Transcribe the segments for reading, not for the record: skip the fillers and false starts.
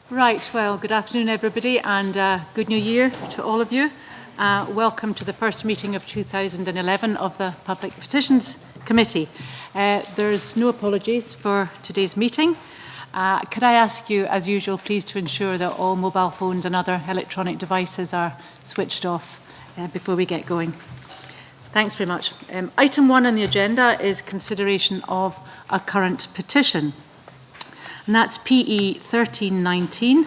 Right, well, good afternoon everybody and good new year to all of you. Welcome to the first meeting of 2011 of the Public Petitions Committee. There's no apologies for today's meeting. Could I ask you, as usual, please to ensure that all mobile phones and other electronic devices are switched off before we get going. Thanks very much. Item 1 on the agenda is consideration of a current petition. And that's PE1319,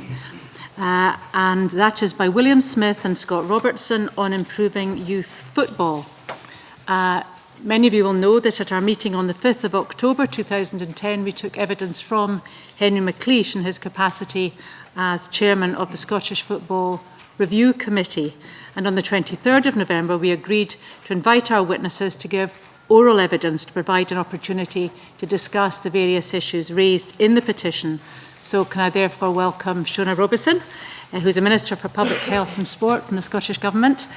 and that is by William Smith and Scott Robertson on improving youth football. Many of you will know that at our meeting on the 5th of October 2010, we took evidence from Henry McLeish in his capacity as chairman of the Scottish Football Review Committee. And on the 23rd of November, we agreed to invite our witnesses to give oral evidence to provide an opportunity to discuss the various issues raised in the petition. So can I therefore welcome Shona Robeson, who's a Minister for Public Health and Sport from the Scottish Government,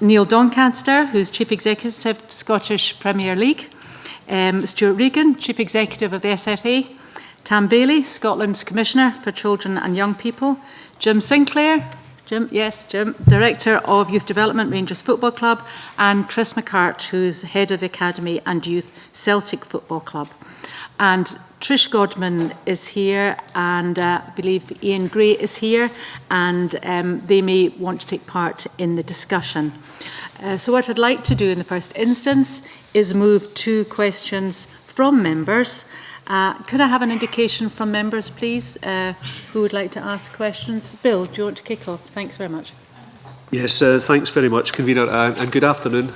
Neil Doncaster, who's Chief Executive of Scottish Premier League, Stuart Regan, Chief Executive of the SFA, Tam Bailey, Scotland's Commissioner for Children and Young People, Jim Sinclair, Jim, Director of Youth Development, Rangers Football Club, and Chris McCart, who's Head of the Academy and Youth Celtic Football Club. And Trish Godman is here, and I believe Ian Gray is here, and they may want to take part in the discussion. So what I'd like to do in the first instance is move to questions from members. Could I have an indication from members, please, who would like to ask questions? Bill, do you want to kick off? Thanks very much. Yes, thanks very much, Convener, and good afternoon,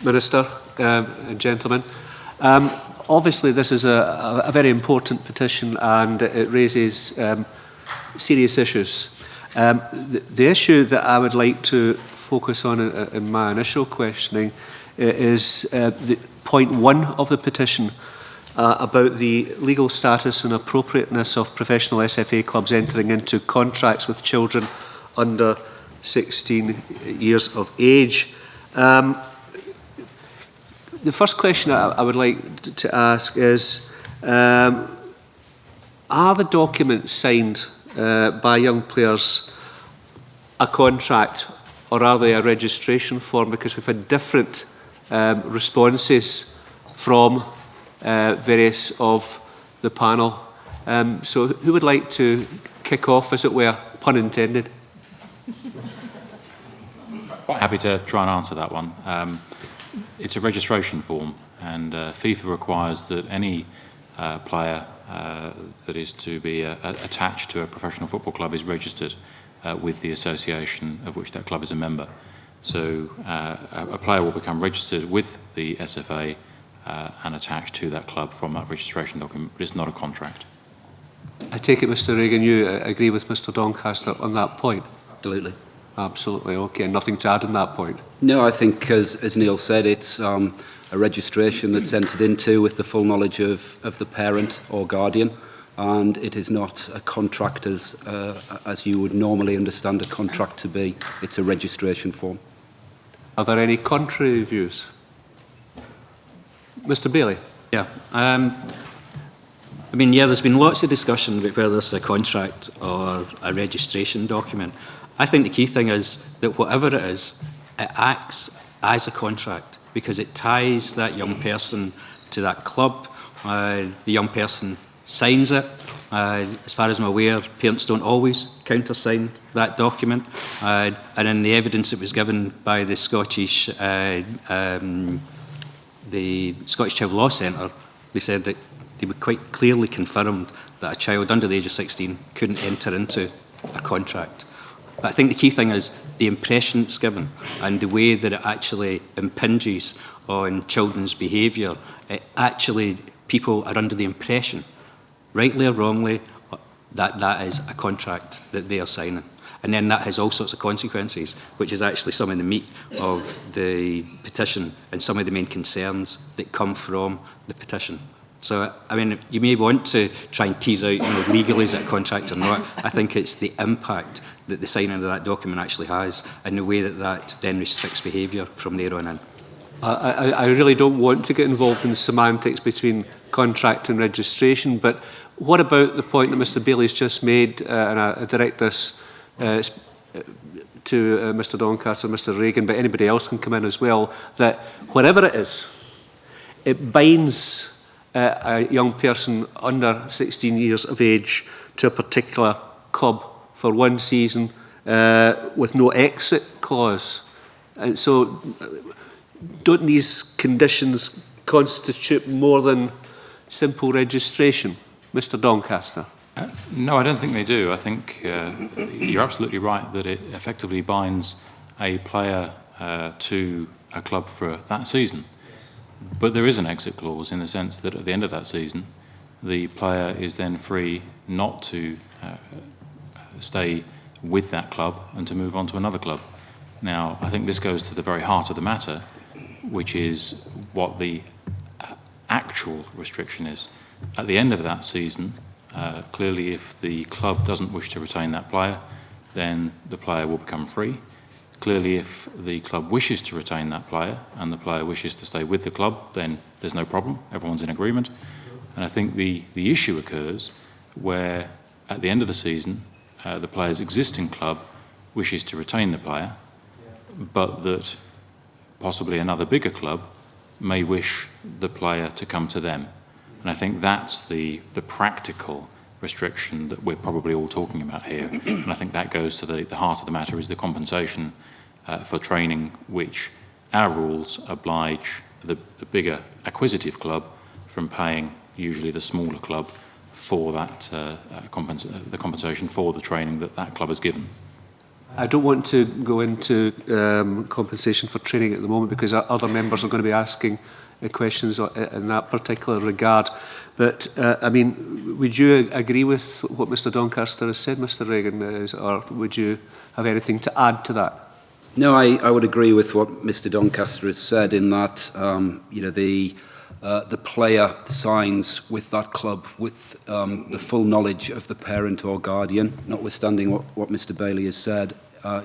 Minister and gentlemen. Obviously, this is a very important petition and it raises serious issues. The issue that I would like to focus on in my initial questioning is the point 1 of the petition, about the legal status and appropriateness of professional SFA clubs entering into contracts with children under 16 years of age. The first question I would like to ask is, are the documents signed by young players a contract or are they a registration form? Because we've had different responses from various of the panel. So who would like to kick off, as it were, pun intended? Quite happy to try and answer that one. It's a registration form, and FIFA requires that any player that is to be attached to a professional football club is registered with the association of which that club is a member. So a player will become registered with the SFA and attached to that club from that registration document, but it's not a contract. I take it, Mr. Regan, you agree with Mr. Doncaster on that point? Absolutely. Absolutely, okay. Nothing to add on that point? No, I think, as Neil said, it's a registration that's entered into with the full knowledge of the parent or guardian, and it is not a contract as you would normally understand a contract to be. It's a registration form. Are there any contrary views? Mr. Bailey? Yeah. There's been lots of discussion about whether it's a contract or a registration document. I think the key thing is that whatever it is, it acts as a contract because it ties that young person to that club. The young person signs it. As far as I'm aware, parents don't always countersign that document. And in the evidence that was given by the Scottish Child Law Centre, they said that they were quite clearly confirmed that a child under the age of 16 couldn't enter into a contract. But I think the key thing is the impression it's given and the way that it actually impinges on children's behaviour. People are under the impression, rightly or wrongly, that that is a contract that they are signing. And then that has all sorts of consequences, which is actually some of the meat of the petition and some of the main concerns that come from the petition. So, you may want to try and tease out, legally is it a contract or not. I think it's the impact that the signing of that document actually has and the way that that then restricts behaviour from there on in. I really don't want to get involved in the semantics between contract and registration, but What about the point that Mr Bailey's just made, and I direct this to Mr Doncaster, Mr Reagan, but anybody else can come in as well, that wherever it is, it binds a young person under 16 years of age to a particular club for one season with no exit clause. And so don't these conditions constitute more than simple registration? Mr Doncaster. No, I don't think they do. I think you're absolutely right that it effectively binds a player to a club for that season. But there is an exit clause in the sense that at the end of that season, the player is then free not to stay with that club and to move on to another club. Now, I think this goes to the very heart of the matter, which is what the actual restriction is. At the end of that season, clearly if the club doesn't wish to retain that player, then the player will become free. Clearly if the club wishes to retain that player and the player wishes to stay with the club, then there's no problem, everyone's in agreement. And I think the issue occurs where at the end of the season, the player's existing club wishes to retain the player, but that possibly another bigger club may wish the player to come to them. And I think that's the practical restriction that we're probably all talking about here. And I think that goes to the heart of the matter, is the compensation for training, which our rules oblige the bigger acquisitive club from paying usually the smaller club for that the compensation for the training that club has given. I don't want to go into compensation for training at the moment because other members are going to be asking questions in that particular regard. But, I mean, would you agree with what Mr Doncaster has said, Mr Reagan, or would you have anything to add to that? No, I would agree with what Mr Doncaster has said in that, you know, the player signs with that club with the full knowledge of the parent or guardian, notwithstanding what Mr Bailey has said.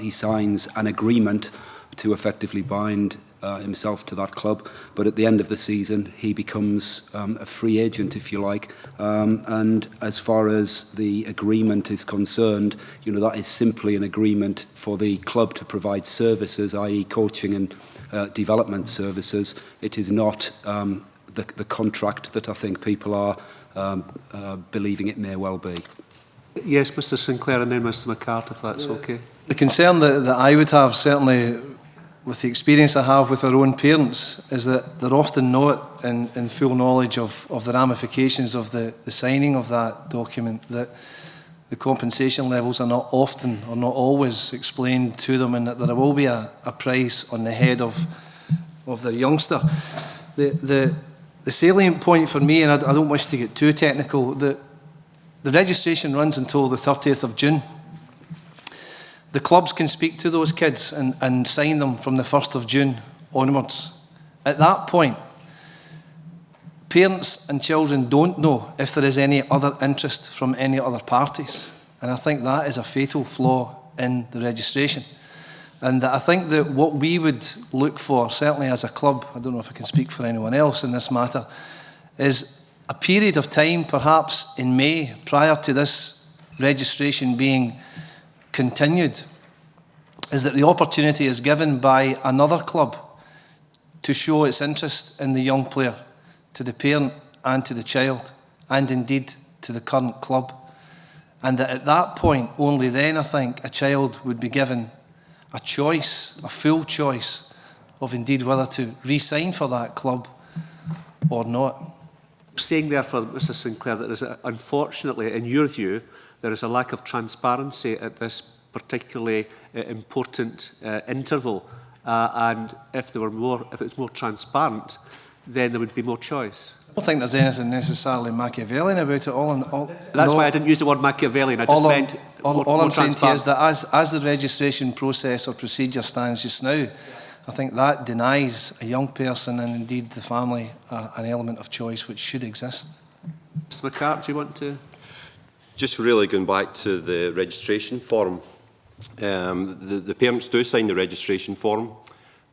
He signs an agreement to effectively bind himself to that club, but at the end of the season he becomes a free agent, if you like, and as far as the agreement is concerned, you know, that is simply an agreement for the club to provide services, i.e. coaching and development services. It is not the contract that I think people are believing it may well be. Yes, Mr Sinclair, and then Mr McCart, if that's okay. The concern that I would have, certainly with the experience I have with our own parents, is that they're often not in full knowledge of the ramifications of the signing of that document, that the compensation levels are not often or not always explained to them, and that there will be a price on the head of their youngster. The salient point for me, and I don't wish to get too technical, the registration runs until the 30th of June. The clubs can speak to those kids and sign them from the 1st of June onwards. At that point, parents and children don't know if there is any other interest from any other parties. And I think that is a fatal flaw in the registration. And I think that what we would look for, certainly as a club, I don't know if I can speak for anyone else in this matter, is a period of time, perhaps in May, prior to this registration being continued, is that the opportunity is given by another club to show its interest in the young player to the parent and to the child, and indeed to the current club. And that at that point, only then, I think, a child would be given a choice, a full choice, of indeed whether to re-sign for that club or not. Saying there for Mr Sinclair that there's unfortunately, in your view, there is a lack of transparency at this particularly important interval, and if it's more transparent, then there would be more choice. I don't think there's anything necessarily Machiavellian about it. That's why I didn't use the word Machiavellian. I just meant all I'm saying to you is that as the registration process or procedure stands just now, I think that denies a young person and indeed the family an element of choice which should exist. Mr McCart, do you want to? Just really going back to the registration form. The parents do sign the registration form.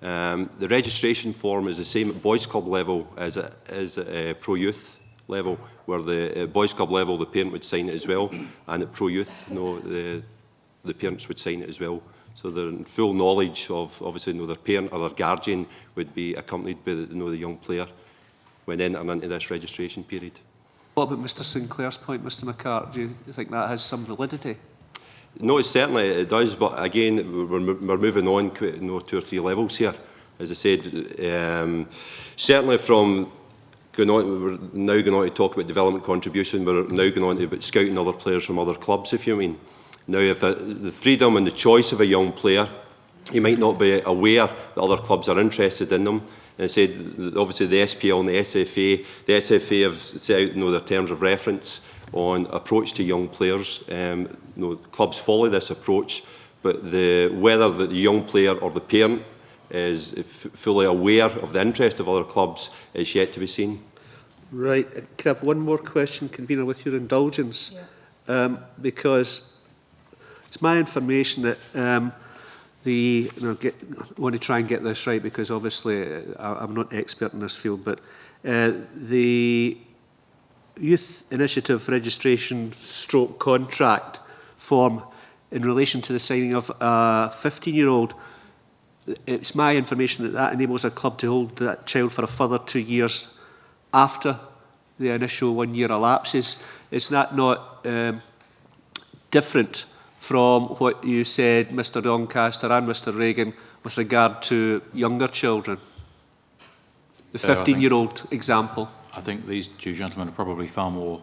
The registration form is the same at boys club level as at pro youth level, where the boys club level the parent would sign it as well, and at pro youth, the parents would sign it as well. So they're in full knowledge of, obviously, their parent or their guardian would be accompanied by the young player when entering into this registration period. What about Mr Sinclair's point, Mr McCart? Do you think that has some validity? No, certainly it does, but again, we're moving on 2 or 3 levels here. As I said, certainly from going on, we're now going on to talk about development contribution, we're now going on to about scouting other players from other clubs, if you mean. Now, if the freedom and the choice of a young player, he might not be aware that other clubs are interested in them. And I said, obviously, the SPL and the SFA have set out their terms of reference on approach to young players. Clubs follow this approach, but whether the young player or the parent is fully aware of the interest of other clubs is yet to be seen. Right. Can I have one more question, Convener, with your indulgence? Yeah. Because it's my information that I want to try and get this right, because obviously I'm not expert in this field, but the Youth Initiative registration stroke contract form in relation to the signing of a 15-year-old, it's my information that that enables a club to hold that child for a further 2 years after the initial 1 year elapses. Is that not different from what you said, Mr Doncaster and Mr Reagan, with regard to younger children? The 15-year-old example. I think these two gentlemen are probably far more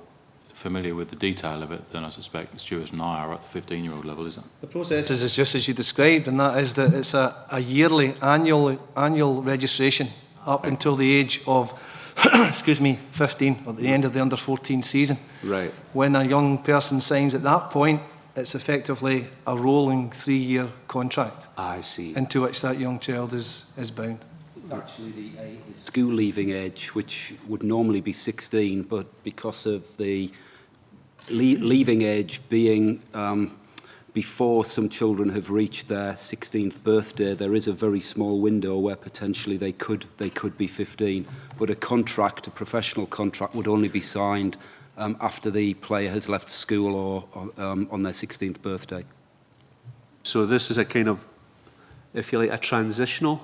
familiar with the detail of it than I suspect Stuart and I are at the 15-year-old level, isn't it? The process is just as you described, and that is that it's a yearly, annual registration up until the age of, excuse me, 15, or the end of the under-14 season. Right. When a young person signs at that point, it's effectively a rolling 3-year contract. I see. Into which that young child is bound. It's actually the school leaving age, which would normally be 16, but because of the leaving age being before some children have reached their 16th birthday, there is a very small window where potentially they could be 15. But a professional contract, would only be signed after the player has left school or on their 16th birthday. So this is a kind of, if you like, a transitional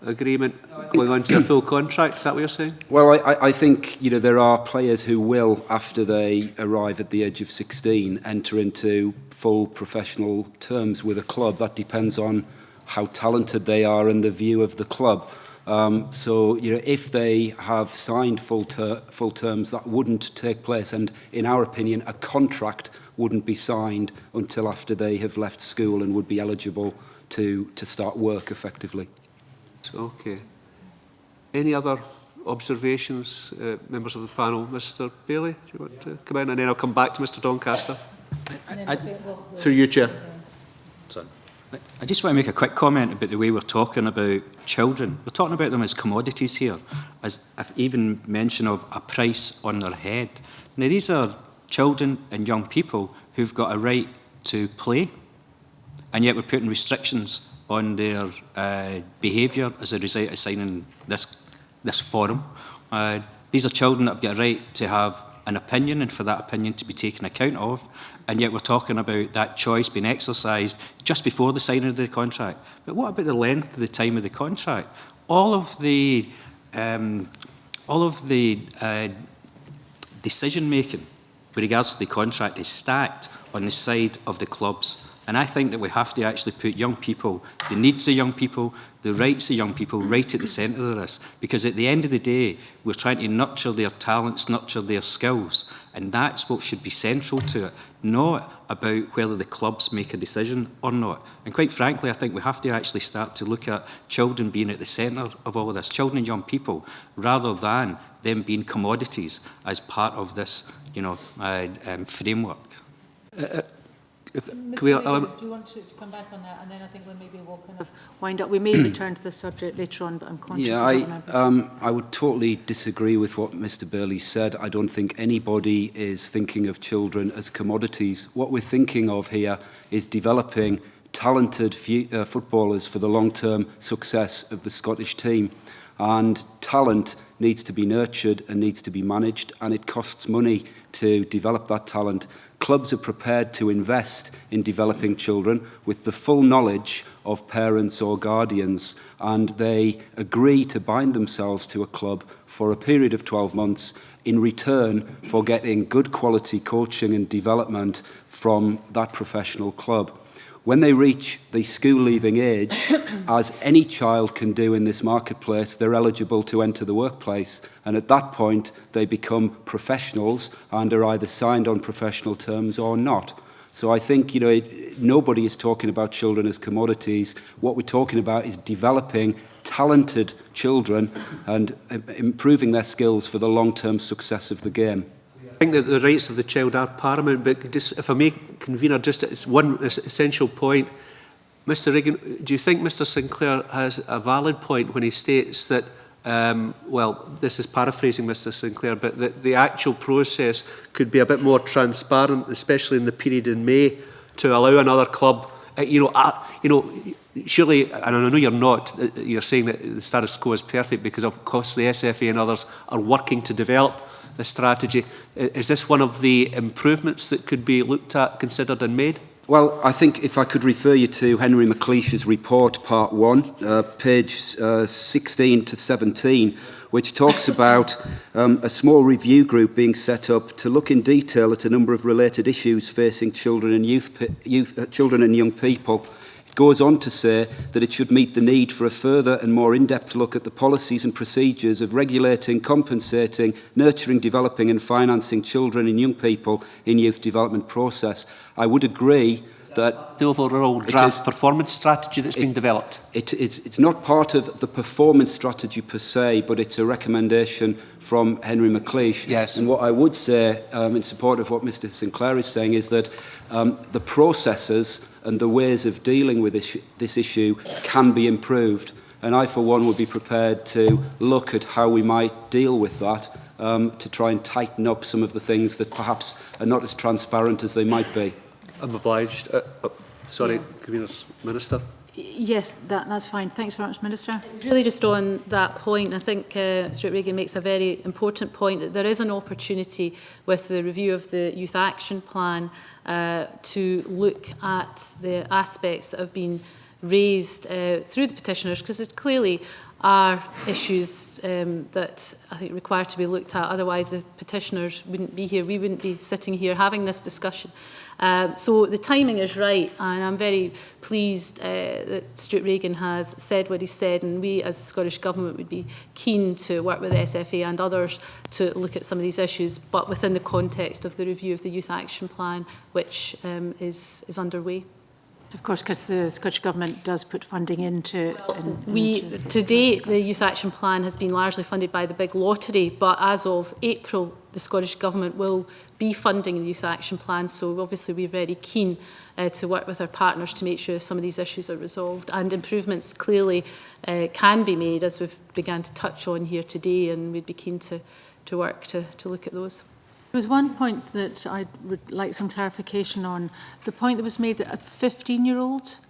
agreement going on to a full contract, is that what you're saying? Well, I think there are players who will, after they arrive at the age of 16, enter into full professional terms with a club. That depends on how talented they are and the view of the club. So, if they have signed full terms, that wouldn't take place. And in our opinion, a contract wouldn't be signed until after they have left school and would be eligible to start work effectively. Okay. Any other observations, members of the panel? Mr Bailey, do you want to come in? And then I'll come back to Mr Doncaster. Through you, Chair. I just want to make a quick comment about the way we're talking about children. We're talking about them as commodities here, as I've even mentioned of a price on their head. Now, these are children and young people who've got a right to play, and yet we're putting restrictions on their behaviour as a result of signing this form. These are children that have got a right to have an opinion and for that opinion to be taken account of, and yet we're talking about that choice being exercised just before the signing of the contract. But what about the length of the time of the contract? All of the decision making with regards to the contract is stacked on the side of the clubs. And I think that we have to actually put young people, the needs of young people, the rights of young people right at the centre of this. Because at the end of the day, we're trying to nurture their talents, nurture their skills. And that's what should be central to it, not about whether the clubs make a decision or not. And quite frankly, I think we have to actually start to look at children being at the centre of all of this, children and young people, rather than them being commodities as part of this, framework. Mr. Reagan, do you want to come back on that? And then I think maybe we'll kind of wind up. We may return to this subject later on, but I'm conscious of other members. I would totally disagree with what Mr Bailey said. I don't think anybody is thinking of children as commodities. What we're thinking of here is developing talented footballers for the long-term success of the Scottish team. and talent needs to be nurtured and needs to be managed, and it costs money to develop that talent. Clubs are prepared to invest in developing children with the full knowledge of parents or guardians, and they agree to bind themselves to a club for a period of 12 months in return for getting good quality coaching and development from that professional club. When they reach the school-leaving age, as any child can do in this marketplace, they're eligible to enter the workplace. And at that point, they become professionals and are either signed on professional terms or not. So I think, nobody is talking about children as commodities. What we're talking about is developing talented children and improving their skills for the long-term success of the game. I think that the rights of the child are paramount, but just, if I may, Convener, just it's one essential point. Mr. Regan, do you think Mr. Sinclair has a valid point when he states that, well, this is paraphrasing Mr. Sinclair, but that the actual process could be a bit more transparent, especially in the period in May, to allow another club, surely, and I know you're not, you're saying that the status quo is perfect because of course the SFA and others are working to develop the strategy. Is this one of the improvements that could be looked at, considered and made? Well, I think if I could refer you to Henry McLeish's report, part 1, page 16 to 17, which talks about a small review group being set up to look in detail at a number of related issues facing children and children and young people. It goes on to say that it should meet the need for a further and more in-depth look at the policies and procedures of regulating, compensating, nurturing, developing and financing children and young people in youth development process. I would agree that the overall draft performance strategy that's being developed. It's not part of the performance strategy per se, but it's a recommendation from Henry McLeish. Yes. And what I would say in support of what Mr. Sinclair is saying is that the processes and the ways of dealing with this issue can be improved. And I, for one, would be prepared to look at how we might deal with that to try and tighten up some of the things that perhaps are not as transparent as they might be. I'm obliged. Sorry, Convener's Minister. Yes, that's fine. Thanks very much, Minister. Really just on that point, I think Stuart Regan makes a very important point that there is an opportunity with the review of the Youth Action Plan to look at the aspects that have been raised through the petitioners, because it clearly are issues that I think require to be looked at. Otherwise, the petitioners wouldn't be here. We wouldn't be sitting here having this discussion. So the timing is right, and I'm very pleased that Stuart Regan has said what he said, and we as the Scottish Government would be keen to work with the SFA and others to look at some of these issues, but within the context of the review of the Youth Action Plan, which is underway. Of course, because the Scottish Government does put funding into... To date, the Youth Action Plan has been largely funded by the big lottery, but as of April, the Scottish Government will be funding the Youth Action Plan, so obviously we're very keen to work with our partners to make sure some of these issues are resolved, and improvements clearly can be made, as we've begun to touch on here today, and we'd be keen to work to look at those. There was one point that I would like some clarification on. The point that was made that a 15-year-olds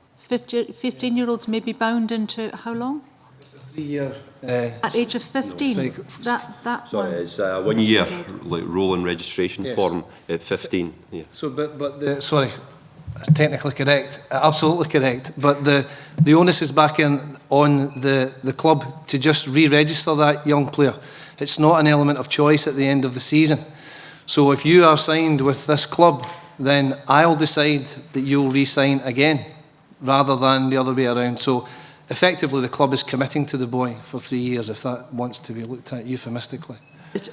may be bound into how long? It's a 3-year... At age of 15? That So one. it's a 1 year rolling registration form at 15. Yeah. So, sorry, that's technically correct, absolutely correct. But the onus is back on the club to just re-register that young player. It's not an element of choice at the end of the season. So if you are signed with this club, then I'll decide that you'll re-sign again, rather than the other way around. So effectively, the club is committing to the boy for 3 years, if that wants to be looked at euphemistically.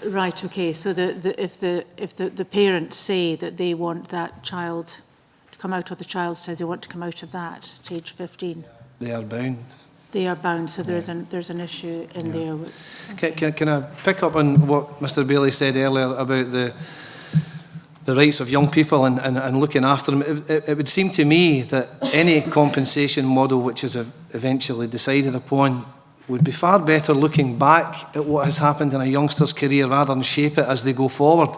Right, okay. So if the parents say that they want that child to come out, or the child says they want to come out of that at age 15, they are bound. They are bound. So there's an issue in there. Can I pick up on what Mr. Bailey said earlier about the rights of young people and looking after them? It would seem to me that any compensation model which is eventually decided upon would be far better looking back at what has happened in a youngster's career rather than shape it as they go forward.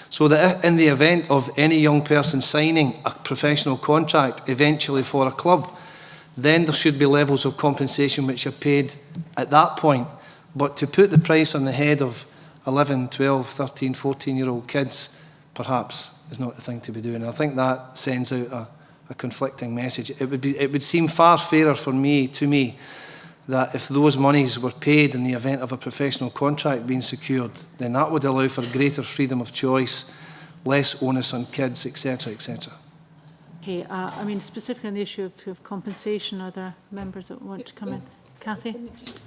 So that in the event of any young person signing a professional contract eventually for a club, then there should be levels of compensation which are paid at that point, But to put the price on the head of 11, 12, 13, 14-year-old kids, perhaps, is not the thing to be doing. I think that sends out a conflicting message. It would seem far fairer to me, that if those monies were paid in the event of a professional contract being secured, then that would allow for greater freedom of choice, less onus on kids, etc., etc. Okay, I mean, specifically on the issue of compensation, are there members that want to come in? Cathy?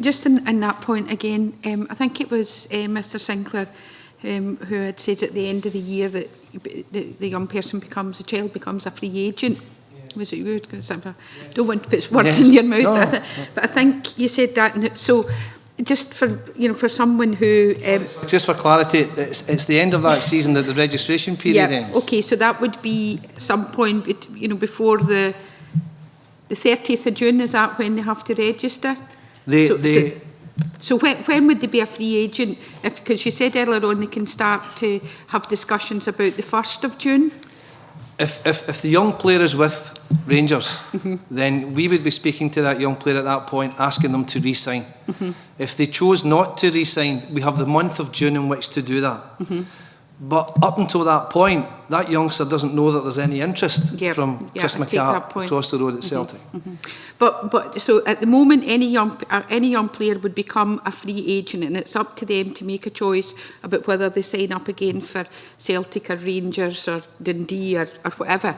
Just in that point again, I think it was Mr Sinclair who had said at the end of the year that the young person the child becomes a free agent. Yeah. Was it you? Because I don't want to put words in your mouth, no. But I think you said that. And so, just for for someone who just for clarity, it's the end of that season that the registration period ends. Okay, so that would be some point before the 30th of June. Is that when they have to register? So when would they be a free agent? Because you said earlier on they can start to have discussions about the 1st of June. If the young player is with Rangers, then we would be speaking to that young player at that point, asking them to re-sign. If they chose not to re-sign, we have the month of June in which to do that. But up until that point, that youngster doesn't know that there's any interest from Chris McCart across the road at Celtic. But so at the moment, any young player would become a free agent, and it's up to them to make a choice about whether they sign up again for Celtic or Rangers or Dundee or whatever.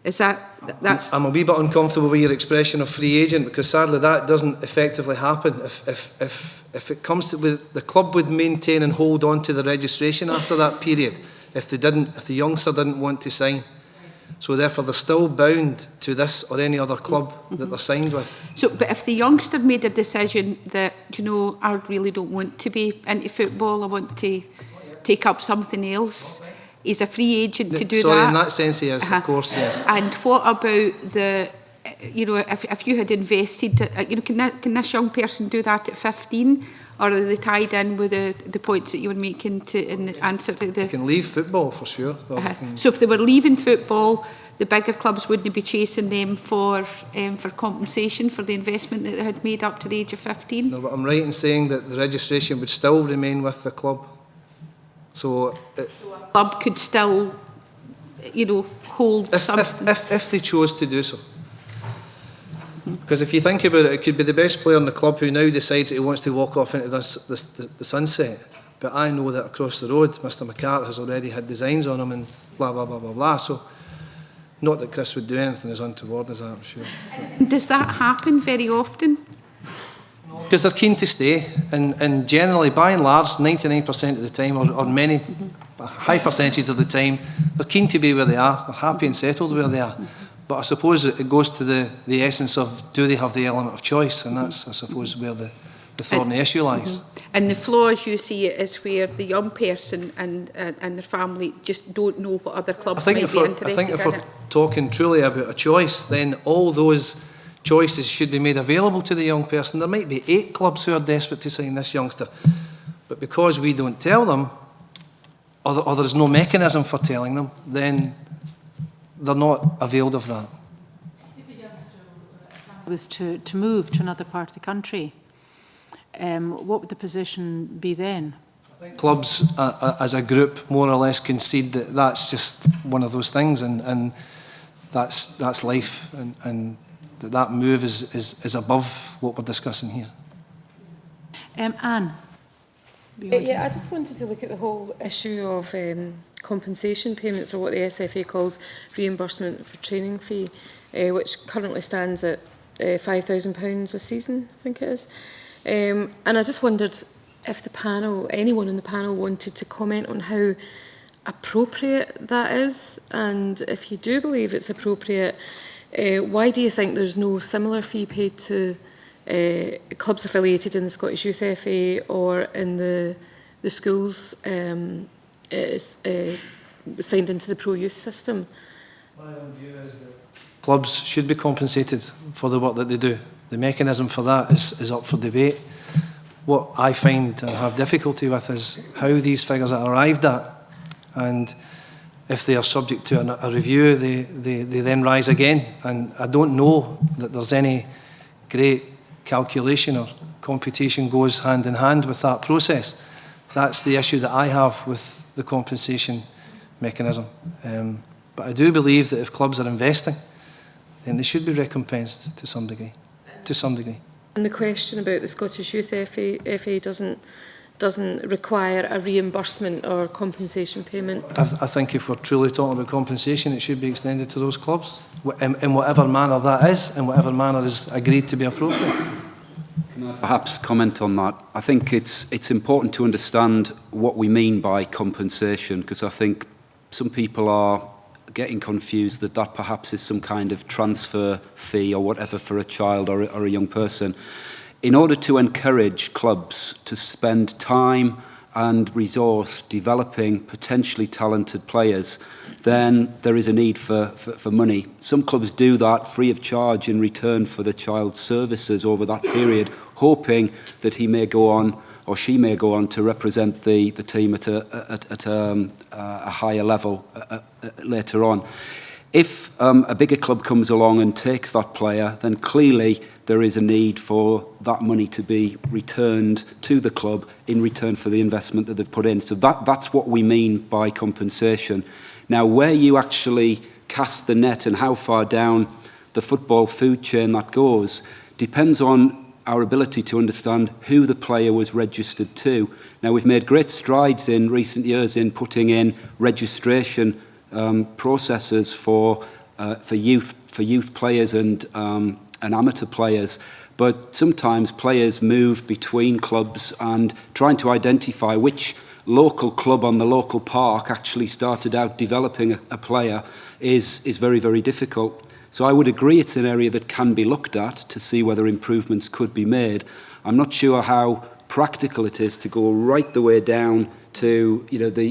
Is that's? I'm a wee bit uncomfortable with your expression of free agent, because sadly that doesn't effectively happen. If it comes to the club would maintain and hold on to the registration after that period if the youngster didn't want to sign. So therefore they're still bound to this or any other club that they're signed with. So, but if the youngster made a decision that, I really don't want to be into football, I want to take up something else, he's a free agent to do that? Sorry, in that sense he is, of course, yes. And what about the, if you had invested, can this young person do that at 15? Or are they tied in with the points that you were making in the answer to the... They can leave football for sure. So if they were leaving football, the bigger clubs wouldn't be chasing them for compensation for the investment that they had made up to the age of 15? No, but I'm right in saying that the registration would still remain with the club. So a club could still, hold something... If they chose to do so. Because if you think about it could be the best player in the club who now decides that he wants to walk off into the sunset. But I know that across the road, Mr McCart has already had designs on him and blah, blah, blah, blah, blah. So, not that Chris would do anything as untoward as that, I'm sure. Does that happen very often? Because they're keen to stay. And generally, by and large, 99% of the time, or many, high percentages of the time, they're keen to be where they are. They're happy and settled where they are. But I suppose it goes to the essence of, do they have the element of choice? And that's, I suppose, where the thorny issue lies. And the flaw, as you see it, is where the young person and their family just don't know what other clubs might be interested in. I think if we're talking truly about a choice, then all those choices should be made available to the young person. There might be 8 clubs who are desperate to sign this youngster. But because we don't tell them, or there's no mechanism for telling them, then they're not availed of that. If a youngster was to move to another part of the country, what would the position be then? I think clubs as a group more or less concede that that's just one of those things, and that's life, and that move is above what we're discussing here. Anne? Yeah, I just wanted to look at the whole issue of compensation payments, or what the SFA calls reimbursement for training fee, which currently stands at £5,000 a season, I think it is. And I just wondered if the panel, anyone in the panel, wanted to comment on how appropriate that is, and if you do believe it's appropriate, why do you think there's no similar fee paid to clubs affiliated in the Scottish Youth FA or in the schools signed into the Pro Youth system? My own view is that clubs should be compensated for the work that they do. The mechanism for that is up for debate. What I find and have difficulty with is how these figures are arrived at, and if they are subject to a review, they then rise again. And I don't know that there's any great calculation or computation goes hand in hand with that process. That's the issue that I have with the compensation mechanism. But I do believe that if clubs are investing, then they should be recompensed to some degree. And the question about the Scottish Youth FA doesn't require a reimbursement or compensation payment. I think if we're truly talking about compensation, it should be extended to those clubs, in whatever manner that is, in whatever manner is agreed to be appropriate. Can I perhaps comment on that? I think it's important to understand what we mean by compensation, because I think some people are getting confused that perhaps is some kind of transfer fee or whatever for a child or a young person. In order to encourage clubs to spend time and resource developing potentially talented players, then there is a need for money. Some clubs do that free of charge in return for the child's services over that period, hoping that he may go on or she may go on to represent the team at a higher level later on. If a bigger club comes along and takes that player, then clearly there is a need for that money to be returned to the club in return for the investment that they've put in. So that's what we mean by compensation. Now, where you actually cast the net and how far down the football food chain that goes depends on our ability to understand who the player was registered to. Now, we've made great strides in recent years in putting in registration processes for youth players and amateur players, but sometimes players move between clubs, and trying to identify which local club on the local park actually started out developing a player is very, very difficult. So I would agree it's an area that can be looked at to see whether improvements could be made. I'm not sure how practical it is to go right the way down to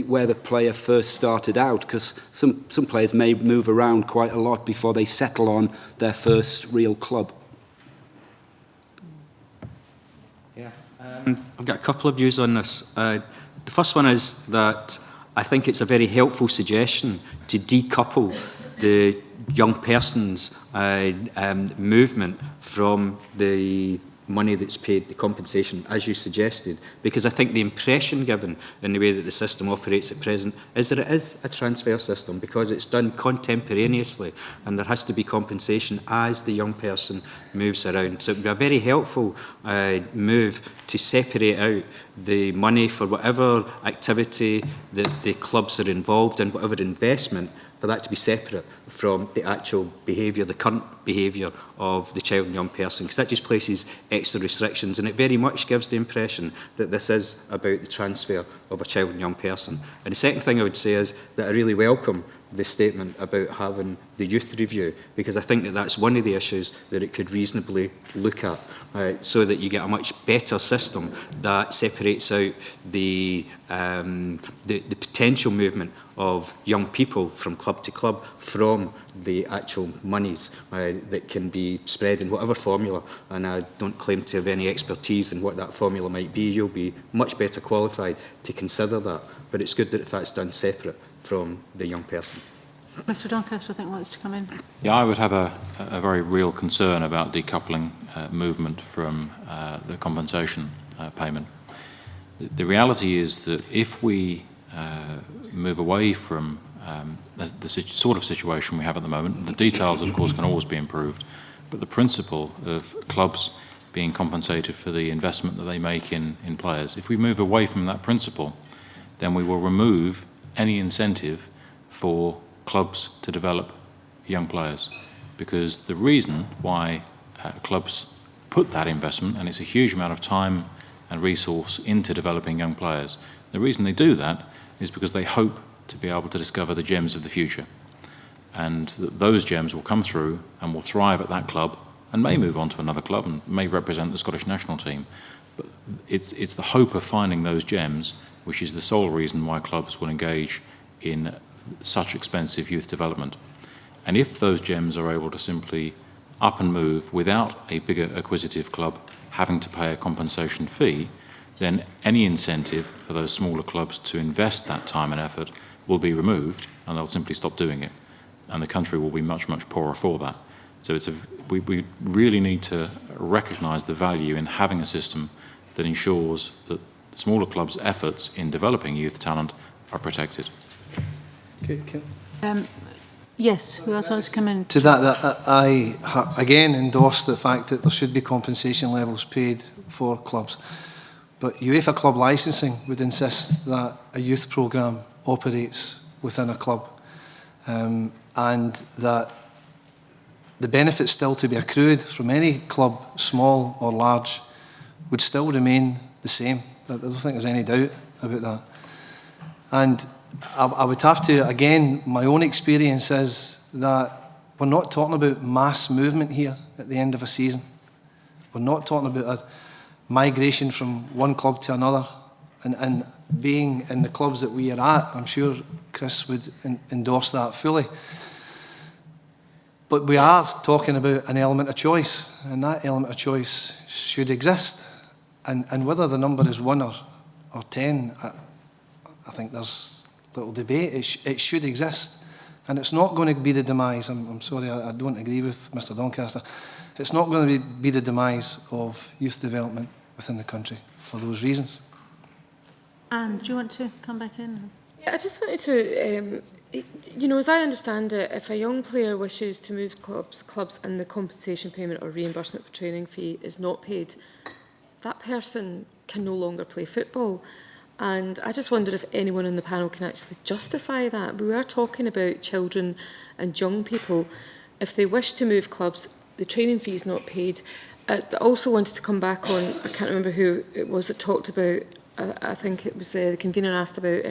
where the player first started out, because some players may move around quite a lot before they settle on their first real club. Yeah, I've got a couple of views on this. The first one is that I think it's a very helpful suggestion to decouple the young person's movement from the money that's paid, the compensation, as you suggested, because I think the impression given in the way that the system operates at present is that it is a transfer system, because it's done contemporaneously and there has to be compensation as the young person moves around. So it would be a very helpful move to separate out the money for whatever activity that the clubs are involved in, whatever investment, for that to be separate from the actual behaviour, the current behaviour of the child and young person, because that just places extra restrictions, and it very much gives the impression that this is about the transfer of a child and young person. And the second thing I would say is that I really welcome the statement about having the youth review, because I think that that's one of the issues that it could reasonably look at, so that you get a much better system that separates out the potential movement of young people from club to club from the actual monies that can be spread in whatever formula. And I don't claim to have any expertise in what that formula might be. You'll be much better qualified to consider that, but it's good that if that's done separate from the young person. Mr Doncaster, I think, wants to come in. Yeah, I would have a very real concern about decoupling movement from the compensation payment. The reality is that if we move away from the sort of situation we have at the moment, the details, of course, can always be improved, but the principle of clubs being compensated for the investment that they make in players, if we move away from that principle, then we will remove any incentive for clubs to develop young players. Because the reason why clubs put that investment, and it's a huge amount of time and resource into developing young players, the reason they do that is because they hope to be able to discover the gems of the future. And those gems will come through and will thrive at that club and may move on to another club and may represent the Scottish national team. But it's the hope of finding those gems which is the sole reason why clubs will engage in such expensive youth development. And if those gems are able to simply up and move without a bigger acquisitive club having to pay a compensation fee, then any incentive for those smaller clubs to invest that time and effort will be removed, and they'll simply stop doing it. And the country will be much, much poorer for that. So we really need to recognise the value in having a system that ensures that smaller clubs' efforts in developing youth talent are protected. Okay, yes, who else wants to come in? to that, I again endorse the fact that there should be compensation levels paid for clubs. But UEFA club licensing would insist that a youth programme operates within a club, and that the benefits still to be accrued from any club, small or large, would still remain the same. I don't think there's any doubt about that. And I would have to, again, my own experience is that we're not talking about mass movement here at the end of a season. We're not talking about a migration from one club to another. And being in the clubs that we are at, I'm sure Chris would endorse that fully. But we are talking about an element of choice, and that element of choice should exist. And whether the number is 1 or 10, I think there's little debate. It should exist. And it's not going to be the demise, I'm sorry, I don't agree with Mr Doncaster, it's not going to be the demise of youth development within the country for those reasons. Anne, do you want to come back in? Yeah, I just wanted to, you know, as I understand it, if a young player wishes to move clubs and the compensation payment or reimbursement for training fee is not paid, that person can no longer play football. And I just wonder if anyone on the panel can actually justify that. We are talking about children and young people. If they wish to move clubs, the training fee is not paid. I also wanted to come back on, I can't remember who it was that talked about, I think it was the convener asked about,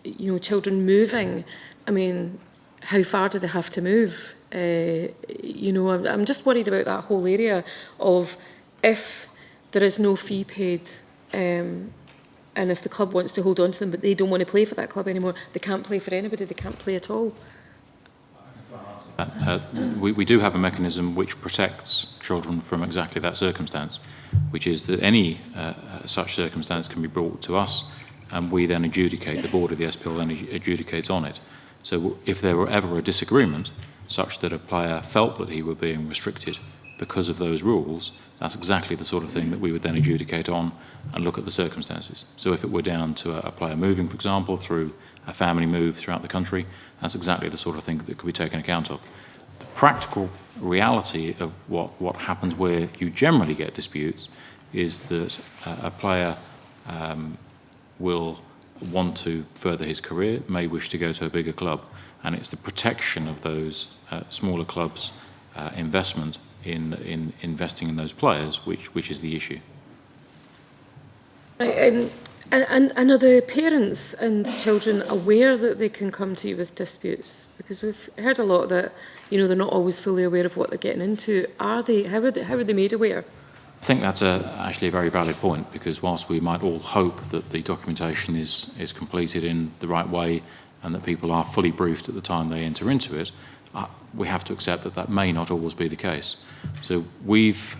you know, children moving. I mean, how far do they have to move? You know, I'm just worried about that whole area of if there is no fee paid, and if the club wants to hold on to them, but they don't want to play for that club anymore, they can't play for anybody, they can't play at all. We do have a mechanism which protects children from exactly that circumstance, which is that any such circumstance can be brought to us, and we then adjudicate, the board of the SPL then adjudicates on it. So if there were ever a disagreement, such that a player felt that he were being restricted because of those rules, that's exactly the sort of thing that we would then adjudicate on and look at the circumstances. So if it were down to a player moving, for example, through a family move throughout the country, that's exactly the sort of thing that could be taken account of. The practical reality of what happens where you generally get disputes is that a player will want to further his career, may wish to go to a bigger club, and it's the protection of those smaller clubs' investment in investing in those players which is the issue. And are the parents and children aware that they can come to you with disputes? Because we've heard a lot that, you know, they're not always fully aware of what they're getting into. Are they? How are they made aware? I think that's actually a very valid point, because whilst we might all hope that the documentation is completed in the right way and that people are fully briefed at the time they enter into it, we have to accept that that may not always be the case. So we've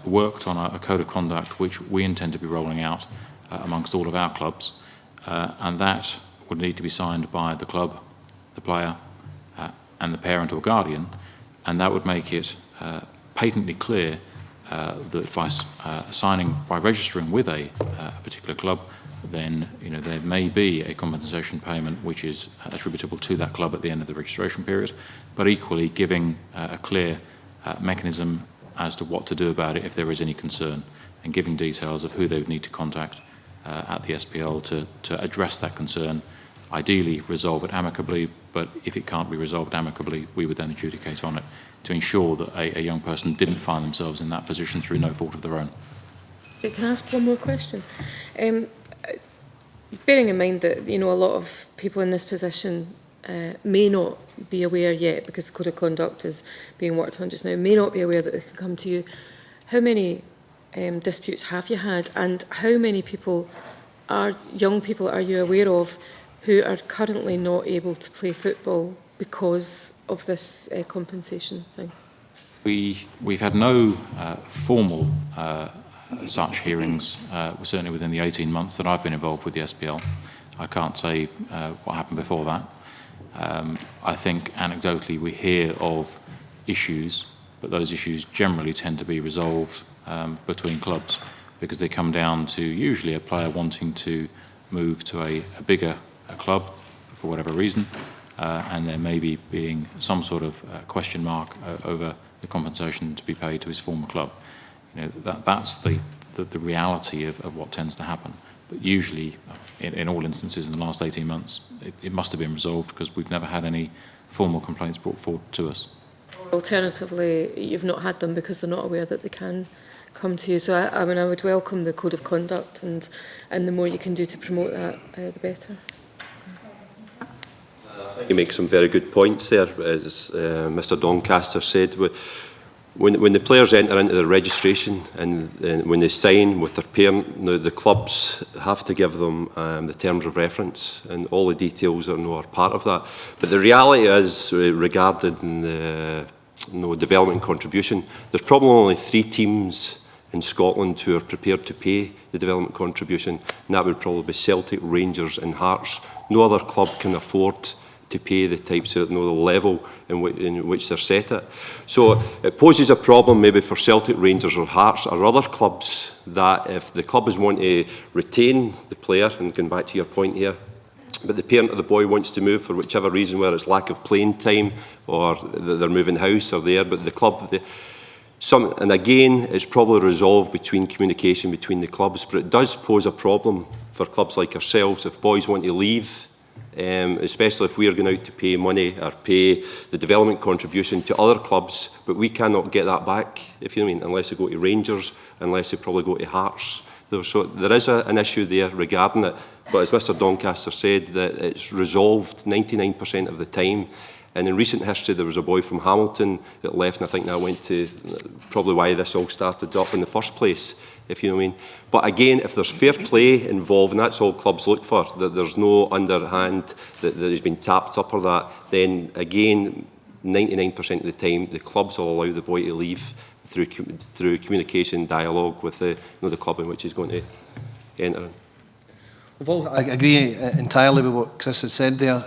worked on a code of conduct which we intend to be rolling out amongst all of our clubs, and that would need to be signed by the club, the player, and the parent or guardian, and that would make it patently clear that by registering with a particular club, then there may be a compensation payment which is attributable to that club at the end of the registration period, but equally giving a clear mechanism as to what to do about it if there is any concern, and giving details of who they would need to contact at the SPL to address that concern, ideally resolve it amicably, but if it can't be resolved amicably, we would then adjudicate on it to ensure that a young person didn't find themselves in that position through no fault of their own. Can I ask one more question? Bearing in mind that, you know, a lot of people in this position may not be aware yet, because the code of conduct is being worked on just now, may not be aware that they can come to you. How many disputes have you had, and how many young people are you aware of who are currently not able to play football because of this compensation thing? We've had no formal such hearings, certainly within the 18 months that I've been involved with the SPL. I can't say what happened before that. I think anecdotally we hear of issues, but those issues generally tend to be resolved between clubs, because they come down to usually a player wanting to move to a bigger club for whatever reason, and there may be being some sort of question mark over the compensation to be paid to his former club. You know, that's the reality of what tends to happen. But usually, in all instances in the last 18 months, it must have been resolved, because we've never had any formal complaints brought forward to us. Alternatively, you've not had them because they're not aware that they can come to you. So I mean, I would welcome the code of conduct, and the more you can do to promote that, the better. You make some very good points there, as Mr Doncaster said. When the players enter into their registration and when they sign with their parent, the clubs have to give them the terms of reference, and all the details are part of that. But the reality is, regarding the development contribution, there's probably only 3 teams in Scotland who are prepared to pay the development contribution, and that would probably be Celtic, Rangers and Hearts. No other club can afford to pay the types of the level in which they're set at. So it poses a problem maybe for Celtic, Rangers or Hearts or other clubs, that if the club is wanting to retain the player, and going back to your point here, but the parent of the boy wants to move for whichever reason, whether it's lack of playing time or they're moving house or there, but the club, and again, it's probably resolved between communication between the clubs, but it does pose a problem for clubs like ourselves if boys want to leave, especially if we are going out to pay money or pay the development contribution to other clubs, but we cannot get that back, if you know what I mean, unless they go to Rangers, unless they probably go to Hearts. So there is an issue there regarding it, but as Mr Doncaster said, that it's resolved 99% of the time. And in recent history, there was a boy from Hamilton that left, and I think that went to probably why this all started up in the first place, if you know what I mean. But again, if there's fair play involved, and that's all clubs look for, that there's no underhand, that has been tapped up or that, then again, 99% of the time, the clubs will allow the boy to leave through communication, dialogue with the club in which he's going to enter in. Well, I agree entirely with what Chris has said there.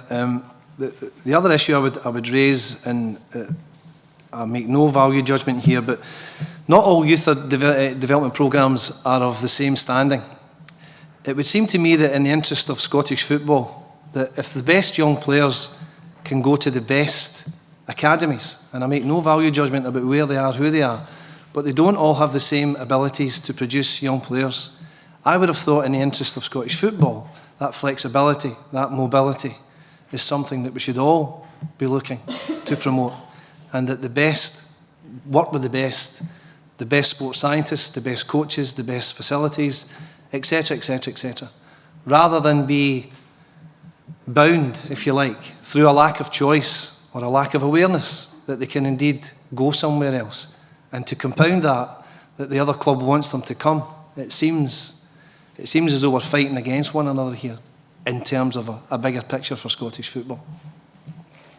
The other issue I would raise, and I make no value judgment here, but not all youth development programmes are of the same standing. It would seem to me that in the interest of Scottish football, that if the best young players can go to the best academies, and I make no value judgment about where they are, who they are, but they don't all have the same abilities to produce young players, I would have thought in the interest of Scottish football, that flexibility, that mobility, is something that we should all be looking to promote, and that the best work with the best sports scientists, the best coaches, the best facilities, etc., etc., etc., rather than be bound, if you like, through a lack of choice or a lack of awareness that they can indeed go somewhere else. And to compound that the other club wants them to come, it seems as though we're fighting against one another here in terms of a bigger picture for Scottish football.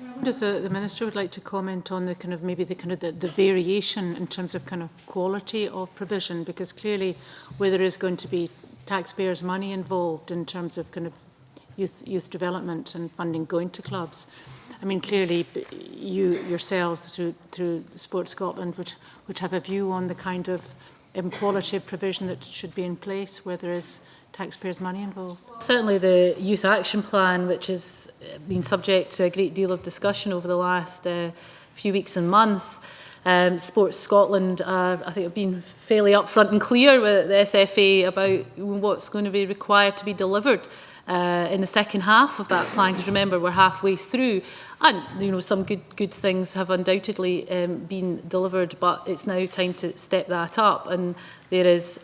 I wonder if the Minister would like to comment on the variation in terms of kind of quality of provision, because clearly where there is going to be taxpayers' money involved in terms of kind of youth development and funding going to clubs, I mean, clearly you yourselves through Sport Scotland would have a view on the kind of quality of provision that should be in place where there is taxpayers' money involved. Certainly the Youth Action Plan, which has been subject to a great deal of discussion over the last few weeks and months. Sports Scotland, I think, have been fairly upfront and clear with the SFA about what's going to be required to be delivered in the second half of that plan, because remember, we're halfway through, and some good things have undoubtedly been delivered, but it's now time to step that up, and there is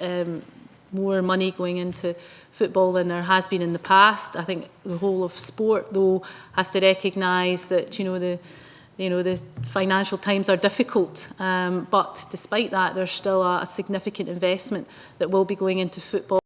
more money going into football than there has been in the past. I think the whole of sport, though, has to recognise that the financial times are difficult, but despite that, there's still a significant investment that will be going into football.